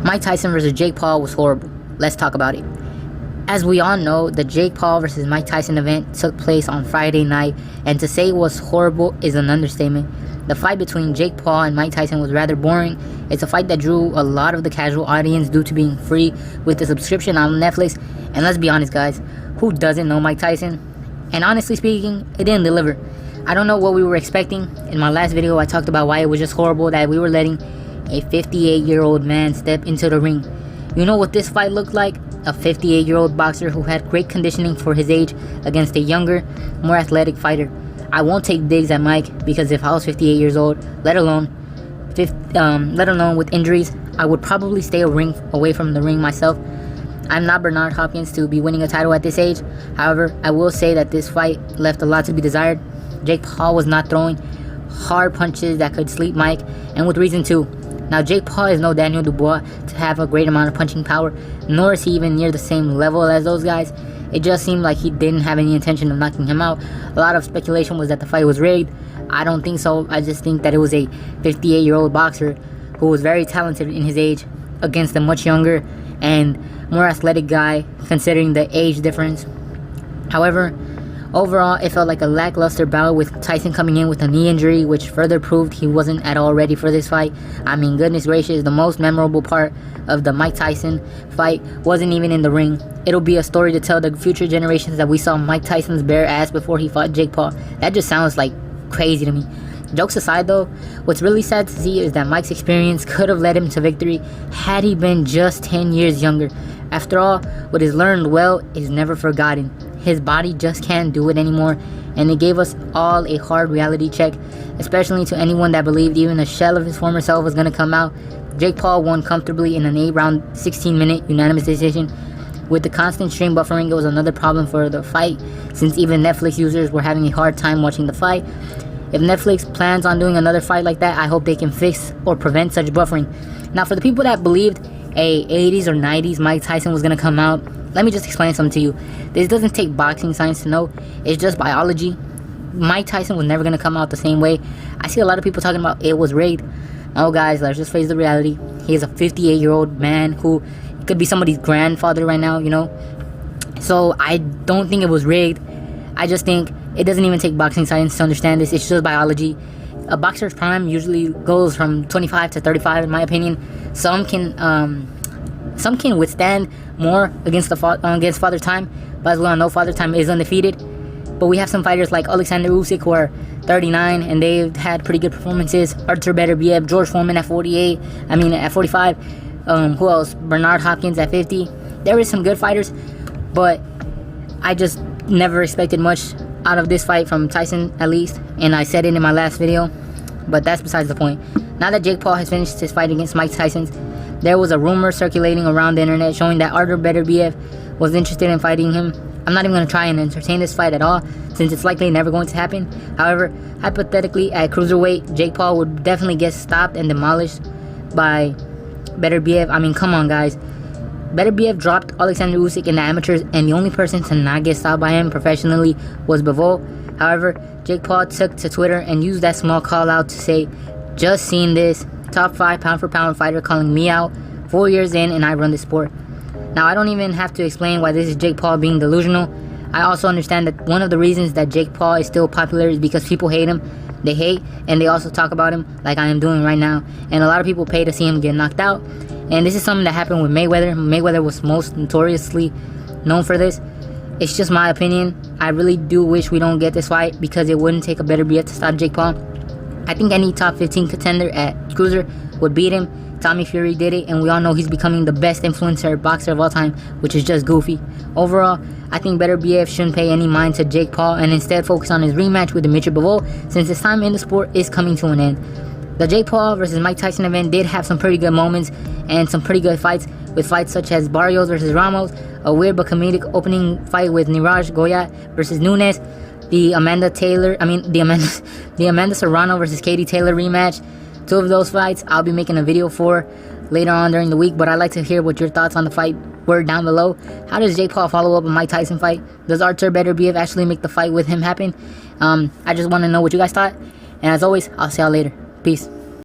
Mike Tyson versus Jake Paul was horrible. Let's talk about it. As we all know, the Jake Paul versus Mike Tyson event took place on Friday night, and to say it was horrible is an understatement. The fight between Jake Paul and Mike Tyson was rather boring. It's a fight that drew a lot of the casual audience due to being free with the subscription on Netflix. And let's be honest, guys, who doesn't know Mike Tyson? And honestly speaking, it didn't deliver. I don't know what we were expecting. In my last video, I talked about why it was just horrible that we were letting a 58-year-old man step into the ring. You know what this fight looked like? A 58-year-old boxer who had great conditioning for his age against a younger, more athletic fighter. I won't take digs at Mike, because if I was 58 years old, let alone with injuries, I would probably stay away from the ring myself. I'm not Bernard Hopkins to be winning a title at this age. However, I will say that this fight left a lot to be desired. Jake Paul was not throwing hard punches that could sleep Mike, and with reason too. Now, Jake Paul is no Daniel Dubois to have a great amount of punching power, nor is he even near the same level as those guys. It just seemed like he didn't have any intention of knocking him out. A lot of speculation was that the fight was rigged. I don't think so. I just think that it was a 58-year-old boxer who was very talented in his age against a much younger and more athletic guy, considering the age difference. However, overall, it felt like a lackluster bout, with Tyson coming in with a knee injury, which further proved he wasn't at all ready for this fight. I mean, goodness gracious, the most memorable part of the Mike Tyson fight wasn't even in the ring. It'll be a story to tell the future generations that we saw Mike Tyson's bare ass before he fought Jake Paul. That just sounds like crazy to me. Jokes aside though, what's really sad to see is that Mike's experience could have led him to victory had he been just 10 years younger. After all, what is learned well is never forgotten. His body just can't do it anymore, and it gave us all a hard reality check, especially to anyone that believed even a shell of his former self was going to come out. Jake Paul won comfortably in an 8-round, 16-minute unanimous decision. With the constant stream buffering, it was another problem for the fight, since even Netflix users were having a hard time watching the fight. If Netflix plans on doing another fight like that, I hope they can fix or prevent such buffering. Now, for the people that believed a 80s or 90s Mike Tyson was going to come out, let me just explain something to you. This doesn't take boxing science to know. It's just biology. Mike Tyson was never going to come out the same way. I see a lot of people talking about it was rigged. No, guys, let's just face the reality. He is a 58-year-old man who could be somebody's grandfather right now, you know. So I don't think it was rigged. I just think it doesn't even take boxing science to understand this. It's just biology. A boxer's prime usually goes from 25 to 35, in my opinion. Some can withstand more against Father Time, but as we all know, Father Time is undefeated. But we have some fighters like Alexander Usyk who are 39 and they've had pretty good performances. Artur Beterbiev, George Foreman at 45. Who else? Bernard Hopkins at 50. There is some good fighters, but I just never expected much out of this fight from Tyson, at least, and I said it in my last video, but that's besides the point. Now that Jake Paul has finished his fight against Mike Tyson, there was a rumor circulating around the internet showing that Artur Beterbiev was interested in fighting him. I'm not even going to try and entertain this fight at all, since it's likely never going to happen. However, hypothetically, at cruiserweight, Jake Paul would definitely get stopped and demolished by Beterbiev. I mean, come on, guys. Beterbiev dropped Alexander Usyk in the amateurs, and the only person to not get stopped by him professionally was Bivol. However, Jake Paul took to Twitter and used that small call out to say, "Just seen this, top 5 pound for pound fighter calling me out, 4 years in and I run the sport." Now, I don't even have to explain why this is Jake Paul being delusional. I also understand that one of the reasons that Jake Paul is still popular is because people hate him. They hate, and they also talk about him like I am doing right now. And a lot of people pay to see him get knocked out. And this is something that happened with Mayweather. Mayweather was most notoriously known for this. It's just my opinion. I really do wish we don't get this fight, because it wouldn't take a Beterbiev to stop Jake Paul. I think any top 15 contender at cruiser would beat him. Tommy Fury did it, and we all know he's becoming the best influencer boxer of all time, which is just goofy. Overall, I think Beterbiev shouldn't pay any mind to Jake Paul and instead focus on his rematch with Dimitri Bivol, since his time in the sport is coming to an end. The Jake Paul versus Mike Tyson event did have some pretty good moments and some pretty good fights, with fights such as Barrios versus Ramos, a weird but comedic opening fight with Niraj Goyat versus Nunes, the Amanda Serrano versus Katie Taylor rematch. 2 of those fights I'll be making a video for later on during the week, but I'd like to hear what your thoughts on the fight were down below. How does Jake Paul follow up a Mike Tyson fight? Does Artur Beterbiev actually make the fight with him happen? I just want to know what you guys thought, and as always, I'll see y'all later. Peace.